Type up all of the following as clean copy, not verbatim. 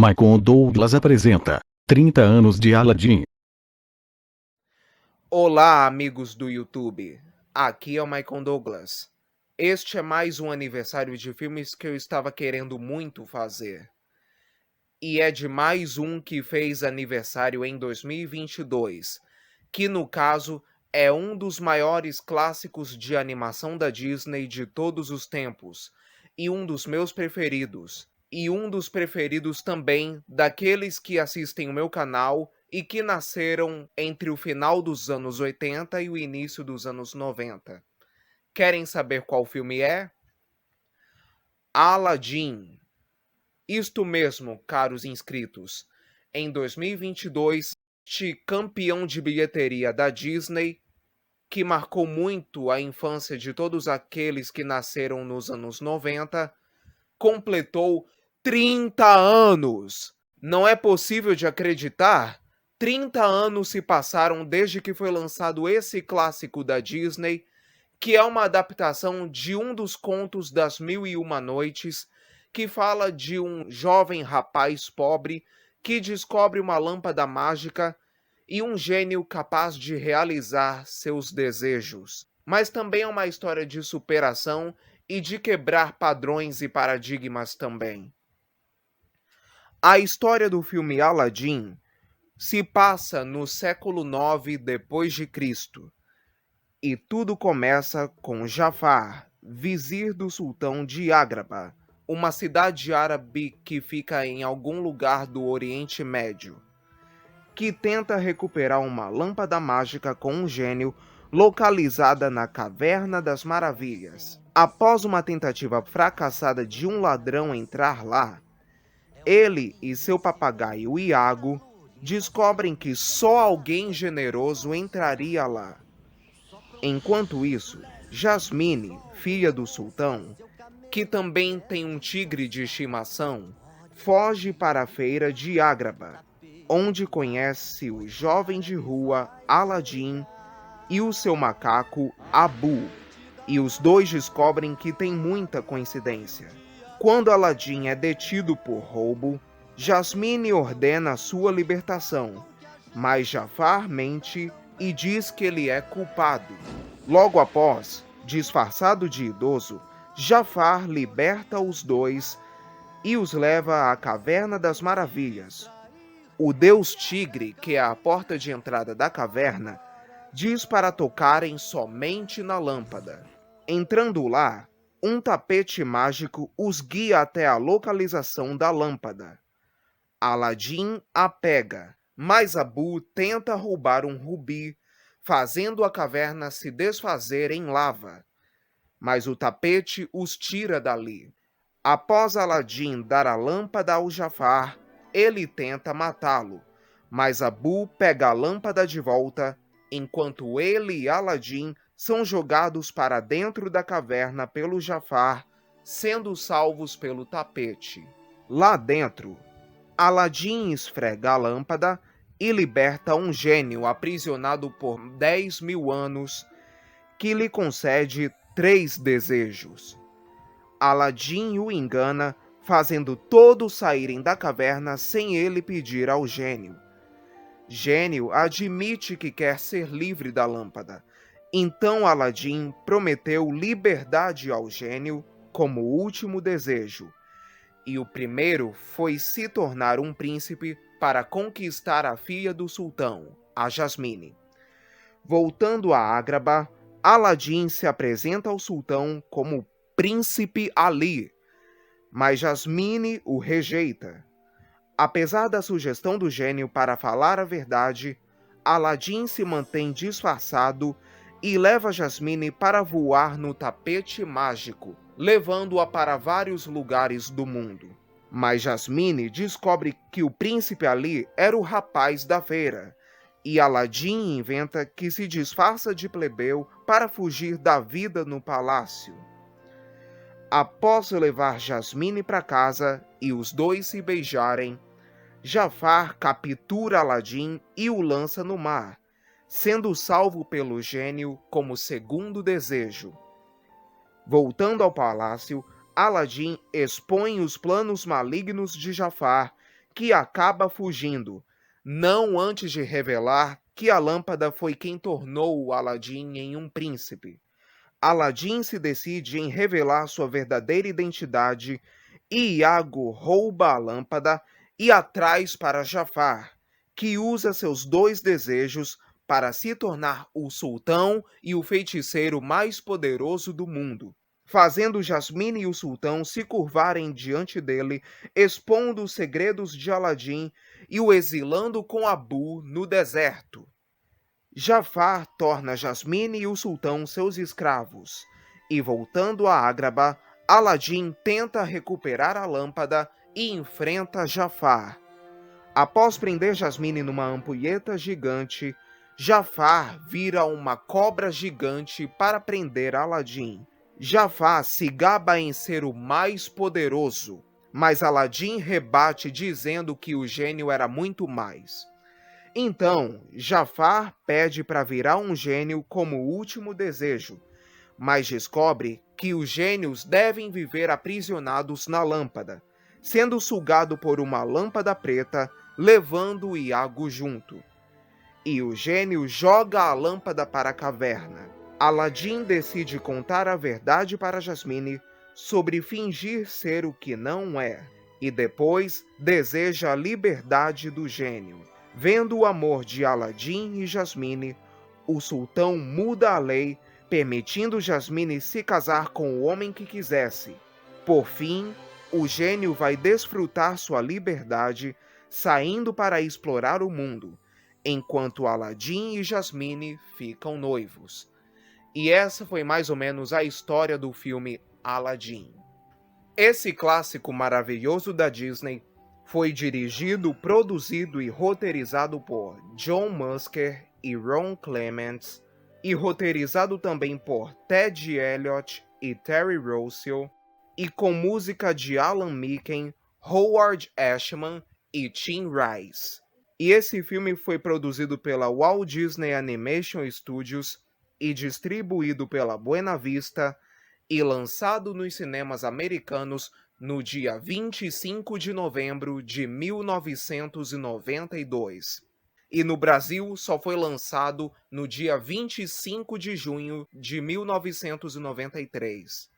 Michael Douglas apresenta 30 anos de Aladdin. Olá, amigos do YouTube. Aqui é o Michael Douglas. Este é mais um aniversário de filmes que eu estava querendo muito fazer. E é de mais um que fez aniversário em 2022, que no caso é um dos maiores clássicos de animação da Disney de todos os tempos, e um dos meus preferidos. E um dos preferidos também daqueles que assistem o meu canal e que nasceram entre o final dos anos 80 e o início dos anos 90. Querem saber qual filme é? Aladdin. Isto mesmo, caros inscritos. Em 2022, este campeão de bilheteria da Disney, que marcou muito a infância de todos aqueles que nasceram nos anos 90, completou 30 anos. Não é possível de acreditar? 30 anos se passaram desde que foi lançado esse clássico da Disney, que é uma adaptação de um dos contos das Mil e Uma Noites, que fala de um jovem rapaz pobre que descobre uma lâmpada mágica e um gênio capaz de realizar seus desejos. Mas também é uma história de superação e de quebrar padrões e paradigmas também. A história do filme Aladdin se passa no século IX depois de Cristo. E tudo começa com Jafar, vizir do sultão de Ágraba, uma cidade árabe que fica em algum lugar do Oriente Médio, que tenta recuperar uma lâmpada mágica com um gênio localizada na Caverna das Maravilhas. Após uma tentativa fracassada de um ladrão entrar lá, ele e seu papagaio Iago descobrem que só alguém generoso entraria lá. Enquanto isso, Jasmine, filha do sultão, que também tem um tigre de estimação, foge para a feira de Ágraba, onde conhece o jovem de rua Aladdin e o seu macaco Abu, e os dois descobrem que tem muita coincidência. Quando Aladdin é detido por roubo, Jasmine ordena sua libertação, mas Jafar mente e diz que ele é culpado. Logo após, disfarçado de idoso, Jafar liberta os dois e os leva à Caverna das Maravilhas. O deus tigre, que é a porta de entrada da caverna, diz para tocarem somente na lâmpada. Entrando lá, um tapete mágico os guia até a localização da lâmpada. Aladdin a pega, mas Abu tenta roubar um rubi, fazendo a caverna se desfazer em lava. Mas o tapete os tira dali. Após Aladdin dar a lâmpada ao Jafar, ele tenta matá-lo, mas Abu pega a lâmpada de volta, enquanto ele e Aladdin são jogados para dentro da caverna pelo Jafar, sendo salvos pelo tapete. Lá dentro, Aladdin esfrega a lâmpada e liberta um gênio aprisionado por 10.000 anos, que lhe concede 3 desejos. Aladdin o engana, fazendo todos saírem da caverna sem ele pedir ao gênio. Gênio admite que quer ser livre da lâmpada. Então Aladdin prometeu liberdade ao gênio como último desejo. E o primeiro foi se tornar um príncipe para conquistar a filha do sultão, a Jasmine. Voltando a Ágraba, Aladdin se apresenta ao sultão como Príncipe Ali, mas Jasmine o rejeita. Apesar da sugestão do gênio para falar a verdade, Aladdin se mantém disfarçado e leva Jasmine para voar no tapete mágico, levando-a para vários lugares do mundo. Mas Jasmine descobre que o príncipe Ali era o rapaz da feira, e Aladdin inventa que se disfarça de plebeu para fugir da vida no palácio. Após levar Jasmine para casa e os dois se beijarem, Jafar captura Aladdin e o lança no mar, sendo salvo pelo gênio como segundo desejo. Voltando ao palácio, Aladdin expõe os planos malignos de Jafar que acaba fugindo, não antes de revelar que a lâmpada foi quem tornou o Aladim em um príncipe. Aladim se decide em revelar sua verdadeira identidade e Iago rouba a lâmpada e a traz para Jafar, que usa seus dois desejos para se tornar o sultão e o feiticeiro mais poderoso do mundo, fazendo Jasmine e o sultão se curvarem diante dele, expondo os segredos de Aladim e o exilando com Abu no deserto. Jafar torna Jasmine e o sultão seus escravos, e voltando a Ágraba, Aladim tenta recuperar a lâmpada e enfrenta Jafar. Após prender Jasmine numa ampulheta gigante, Jafar vira uma cobra gigante para prender Aladim. Jafar se gaba em ser o mais poderoso, mas Aladim rebate dizendo que o gênio era muito mais. Então, Jafar pede para virar um gênio como último desejo, mas descobre que os gênios devem viver aprisionados na lâmpada, sendo sugado por uma lâmpada preta, levando o Iago junto. E o gênio joga a lâmpada para a caverna. Aladim decide contar a verdade para Jasmine sobre fingir ser o que não é, e depois deseja a liberdade do gênio. Vendo o amor de Aladim e Jasmine, o sultão muda a lei, permitindo Jasmine se casar com o homem que quisesse. Por fim, o gênio vai desfrutar sua liberdade, saindo para explorar o mundo, enquanto Aladim e Jasmine ficam noivos. E essa foi mais ou menos a história do filme Aladim. Esse clássico maravilhoso da Disney foi dirigido, produzido e roteirizado por John Musker e Ron Clements, e roteirizado também por Ted Elliott e Terry Rossio, e com música de Alan Menken, Howard Ashman e Tim Rice. E esse filme foi produzido pela Walt Disney Animation Studios e distribuído pela Buena Vista e lançado nos cinemas americanos no dia 25 de novembro de 1992. E no Brasil só foi lançado no dia 25 de junho de 1993.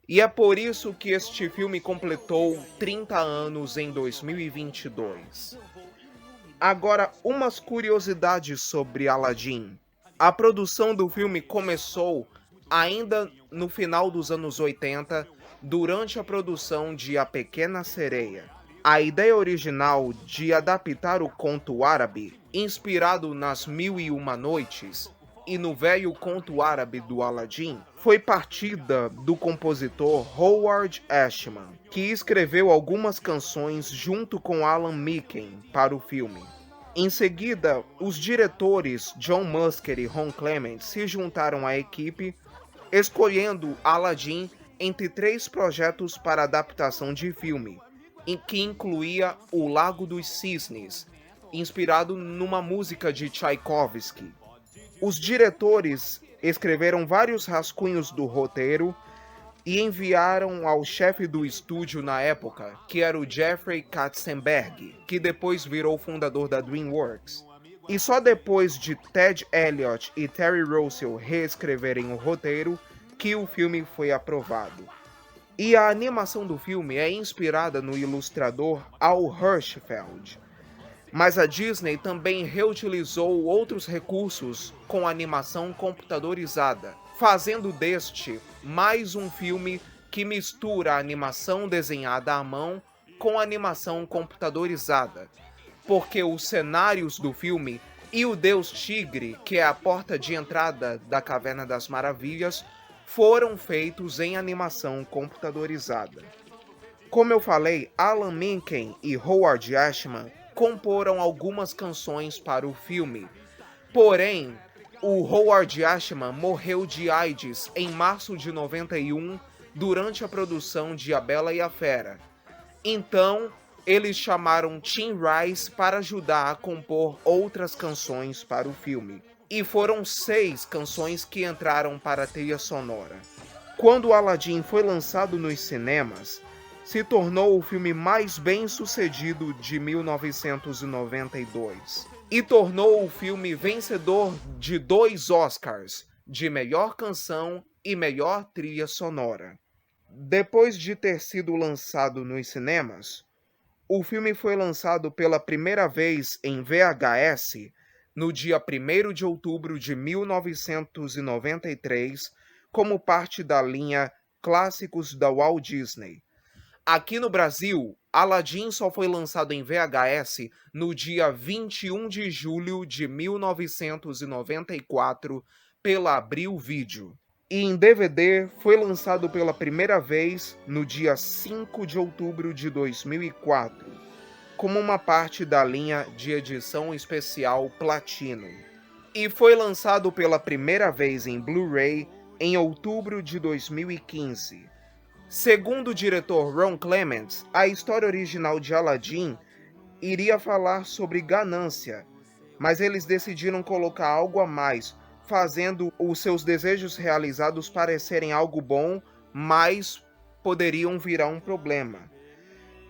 E é por isso que este filme completou 30 anos em 2022. Agora, umas curiosidades sobre Aladim. A produção do filme começou ainda no final dos anos 80, durante a produção de A Pequena Sereia. A ideia original de adaptar o conto árabe, inspirado nas Mil e Uma Noites e no velho conto árabe do Aladim, foi partida do compositor Howard Ashman, que escreveu algumas canções junto com Alan Menken para o filme. Em seguida, os diretores John Musker e Ron Clements se juntaram à equipe, escolhendo Aladim entre 3 projetos para adaptação de filme, em que incluía O Lago dos Cisnes, inspirado numa música de Tchaikovsky. Os diretores escreveram vários rascunhos do roteiro e enviaram ao chefe do estúdio na época, que era o Jeffrey Katzenberg, que depois virou fundador da DreamWorks. E só depois de Ted Elliott e Terry Rossio reescreverem o roteiro, que o filme foi aprovado. E a animação do filme é inspirada no ilustrador Al Hirschfeld. Mas a Disney também reutilizou outros recursos com animação computadorizada, fazendo deste mais um filme que mistura a animação desenhada à mão com a animação computadorizada, porque os cenários do filme e o Deus Tigre, que é a porta de entrada da Caverna das Maravilhas, foram feitos em animação computadorizada. Como eu falei, Alan Menken e Howard Ashman comporam algumas canções para o filme, porém, o Howard Ashman morreu de AIDS em março de 91 durante a produção de A Bela e a Fera. Então, eles chamaram Tim Rice para ajudar a compor outras canções para o filme. E foram 6 canções que entraram para a trilha sonora. Quando Aladim foi lançado nos cinemas, se tornou o filme mais bem-sucedido de 1992 e tornou o filme vencedor de 2 Oscars, de melhor canção e melhor trilha sonora. Depois de ter sido lançado nos cinemas, o filme foi lançado pela primeira vez em VHS no dia 1º de outubro de 1993, como parte da linha Clássicos da Walt Disney. Aqui no Brasil, Aladdin só foi lançado em VHS no dia 21 de julho de 1994 pela Abril Vídeo. E em DVD foi lançado pela primeira vez no dia 5 de outubro de 2004, como uma parte da linha de edição especial Platino. E foi lançado pela primeira vez em Blu-ray em outubro de 2015. Segundo o diretor Ron Clements, a história original de Aladdin iria falar sobre ganância, mas eles decidiram colocar algo a mais, fazendo os seus desejos realizados parecerem algo bom, mas poderiam virar um problema.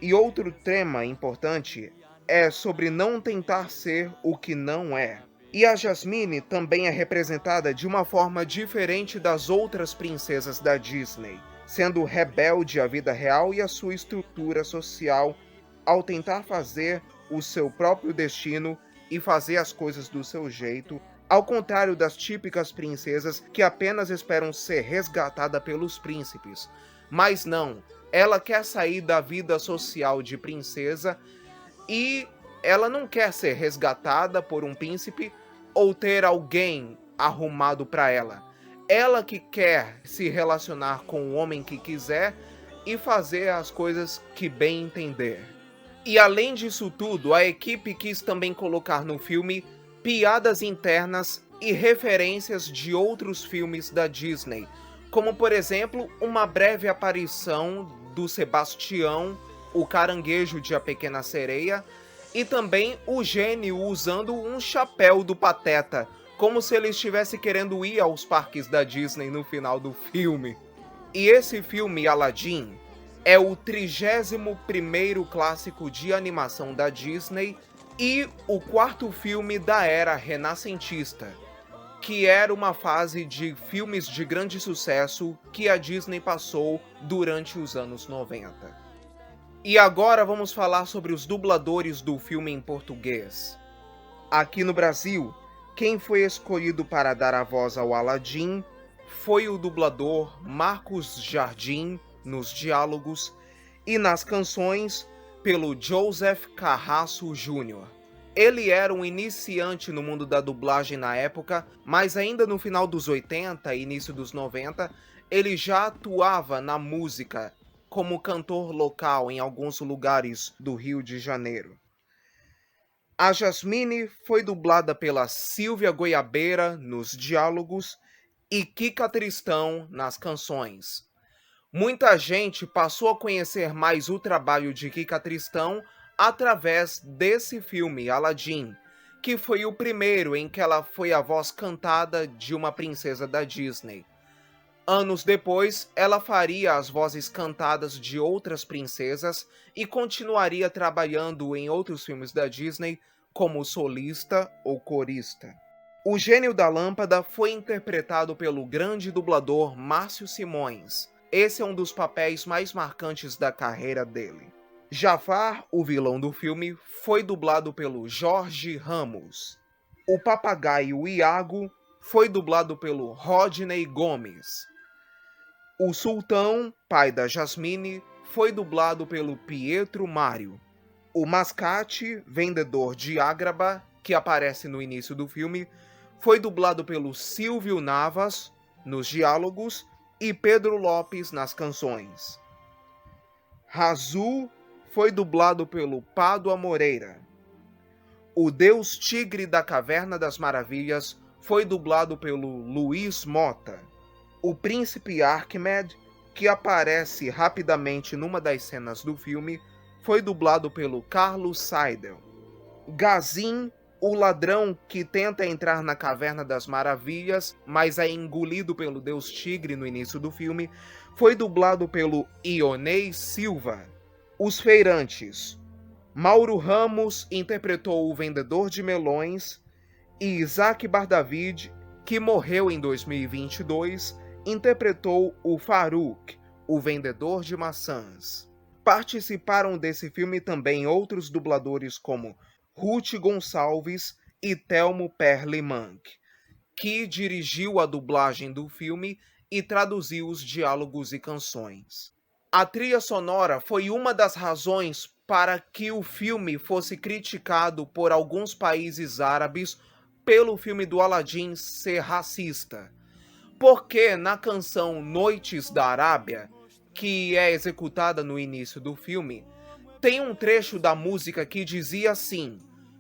E outro tema importante é sobre não tentar ser o que não é. E a Jasmine também é representada de uma forma diferente das outras princesas da Disney, sendo rebelde à vida real e à sua estrutura social, ao tentar fazer o seu próprio destino e fazer as coisas do seu jeito, ao contrário das típicas princesas que apenas esperam ser resgatada pelos príncipes. Mas não, ela quer sair da vida social de princesa e ela não quer ser resgatada por um príncipe ou ter alguém arrumado para ela. Ela que quer se relacionar com o homem que quiser e fazer as coisas que bem entender. E além disso tudo, a equipe quis também colocar no filme piadas internas e referências de outros filmes da Disney, como por exemplo, uma breve aparição do Sebastião, o caranguejo de A Pequena Sereia, e também o gênio usando um chapéu do Pateta, como se ele estivesse querendo ir aos parques da Disney no final do filme. E esse filme, Aladdin, é o 31º clássico de animação da Disney e o 4º filme da era renascentista, que era uma fase de filmes de grande sucesso que a Disney passou durante os anos 90. E agora vamos falar sobre os dubladores do filme em português. Aqui no Brasil, quem foi escolhido para dar a voz ao Aladdin foi o dublador Marcos Jardim nos diálogos e nas canções pelo Joseph Carrasco Jr. Ele era um iniciante no mundo da dublagem na época, mas ainda no final dos 80 e início dos 90, ele já atuava na música como cantor local em alguns lugares do Rio de Janeiro. A Jasmine foi dublada pela Silvia Goiabeira nos diálogos e Kika Tristão nas canções. Muita gente passou a conhecer mais o trabalho de Kika Tristão através desse filme, Aladdin, que foi o primeiro em que ela foi a voz cantada de uma princesa da Disney. Anos depois, ela faria as vozes cantadas de outras princesas e continuaria trabalhando em outros filmes da Disney como solista ou corista. O Gênio da Lâmpada foi interpretado pelo grande dublador Márcio Simões. Esse é um dos papéis mais marcantes da carreira dele. Jafar, o vilão do filme, foi dublado pelo Jorge Ramos. O papagaio Iago foi dublado pelo Rodney Gomes. O Sultão, pai da Jasmine, foi dublado pelo Pietro Mário. O mascate, vendedor de Ágraba, que aparece no início do filme, foi dublado pelo Silvio Navas nos diálogos e Pedro Lopes nas canções. Razu foi dublado pelo Pádua Moreira. O Deus Tigre da Caverna das Maravilhas foi dublado pelo Luiz Mota. O Príncipe Arquimed, que aparece rapidamente numa das cenas do filme, foi dublado pelo Carlos Seidel. Gazin, o ladrão que tenta entrar na Caverna das Maravilhas, mas é engolido pelo Deus Tigre no início do filme, foi dublado pelo Ionei Silva. Os Feirantes. Mauro Ramos interpretou o vendedor de melões e Isaac Bardavid, que morreu em 2022, interpretou o Farouk, o vendedor de maçãs. Participaram desse filme também outros dubladores como Ruth Gonçalves e Telmo Perlimank, que dirigiu a dublagem do filme e traduziu os diálogos e canções. A trilha sonora foi uma das razões para que o filme fosse criticado por alguns países árabes pelo filme do Aladdin ser racista. Porque na canção Noites da Arábia, que é executada no início do filme, tem um trecho da música que dizia assim: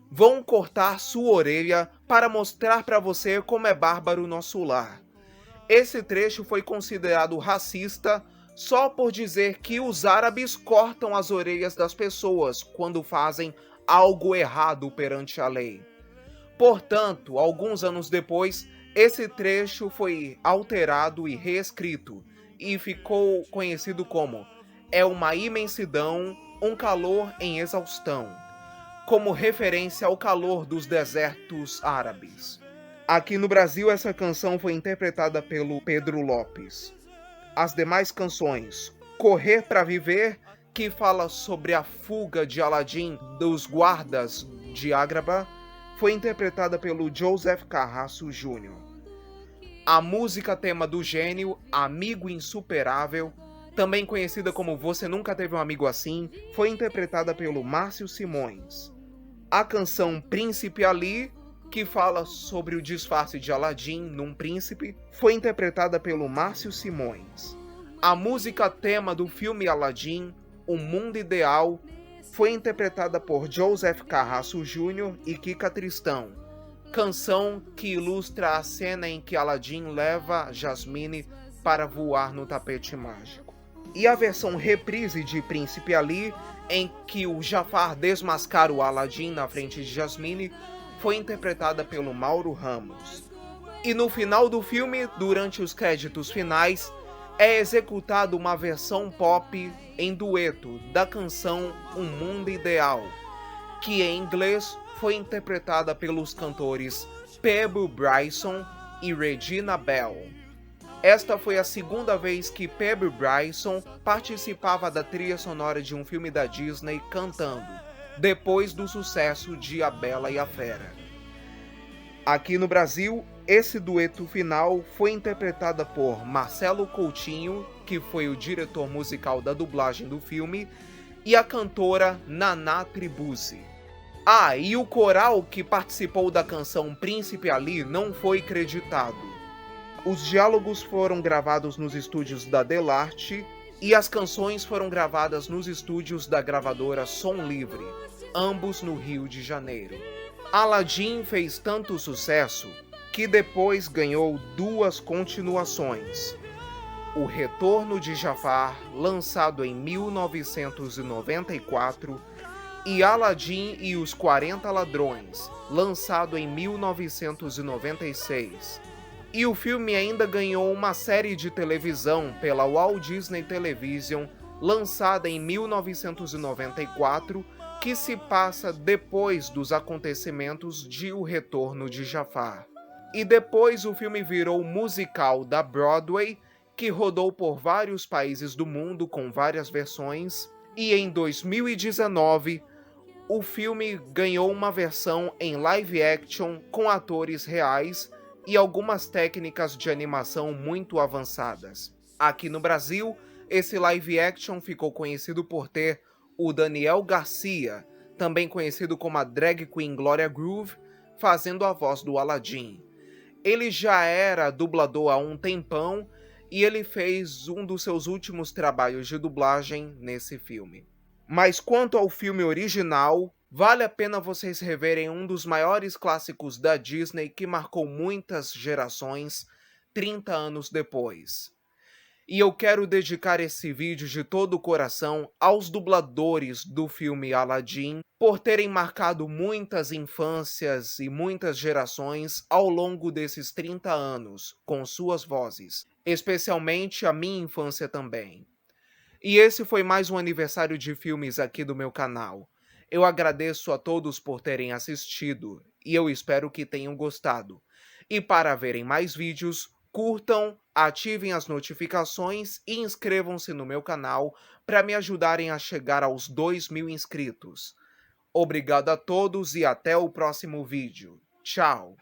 "Vão cortar sua orelha para mostrar para você como é bárbaro nosso lar." Esse trecho foi considerado racista só por dizer que os árabes cortam as orelhas das pessoas quando fazem algo errado perante a lei. Portanto, alguns anos depois, esse trecho foi alterado e reescrito e ficou conhecido como "É uma imensidão, um calor em exaustão", como referência ao calor dos desertos árabes. Aqui no Brasil, essa canção foi interpretada pelo Pedro Lopes. As demais canções: Correr para Viver, que fala sobre a fuga de Aladdin dos guardas de Ágraba, foi interpretada pelo Joseph Carrasco Jr. A música tema do gênio, Amigo Insuperável, também conhecida como Você Nunca Teve um Amigo Assim, foi interpretada pelo Márcio Simões. A canção Príncipe Ali, que fala sobre o disfarce de Aladdin num príncipe, foi interpretada pelo Márcio Simões. A música tema do filme Aladdin, O Mundo Ideal, foi interpretada por Joseph Carrasco Jr. e Kika Tristão, canção que ilustra a cena em que Aladdin leva Jasmine para voar no tapete mágico. E a versão reprise de Príncipe Ali, em que o Jafar desmascara o Aladdin na frente de Jasmine, foi interpretada pelo Mauro Ramos. E no final do filme, durante os créditos finais, é executada uma versão pop em dueto da canção Um Mundo Ideal, que em inglês foi interpretada pelos cantores Pebble Bryson e Regina Bell. Esta foi a segunda vez que Pebble Bryson participava da trilha sonora de um filme da Disney cantando, depois do sucesso de A Bela e a Fera. Aqui no Brasil, esse dueto final foi interpretada por Marcelo Coutinho, que foi o diretor musical da dublagem do filme, e a cantora Naná Tribuzzi. E o coral que participou da canção Príncipe Ali não foi creditado. Os diálogos foram gravados nos estúdios da Delarte e as canções foram gravadas nos estúdios da gravadora Som Livre, ambos no Rio de Janeiro. Aladdin fez tanto sucesso que depois ganhou duas continuações: O Retorno de Jafar, lançado em 1994, e Aladdin e os 40 Ladrões, lançado em 1996. E o filme ainda ganhou uma série de televisão pela Walt Disney Television, lançada em 1994, que se passa depois dos acontecimentos de O Retorno de Jafar. E depois o filme virou musical da Broadway, que rodou por vários países do mundo com várias versões, e em 2019 o filme ganhou uma versão em live action com atores reais e algumas técnicas de animação muito avançadas. Aqui no Brasil, esse live action ficou conhecido por ter o Daniel Garcia, também conhecido como a drag queen Gloria Groove, fazendo a voz do Aladdin. Ele já era dublador há um tempão e ele fez um dos seus últimos trabalhos de dublagem nesse filme. Mas quanto ao filme original, vale a pena vocês reverem um dos maiores clássicos da Disney que marcou muitas gerações 30 anos depois. E eu quero dedicar esse vídeo de todo o coração aos dubladores do filme Aladdin por terem marcado muitas infâncias e muitas gerações ao longo desses 30 anos com suas vozes, especialmente a minha infância também. E esse foi mais um aniversário de filmes aqui do meu canal. Eu agradeço a todos por terem assistido e eu espero que tenham gostado. E para verem mais vídeos, curtam, ativem as notificações e inscrevam-se no meu canal para me ajudarem a chegar aos 2.000 inscritos. Obrigado a todos e até o próximo vídeo. Tchau!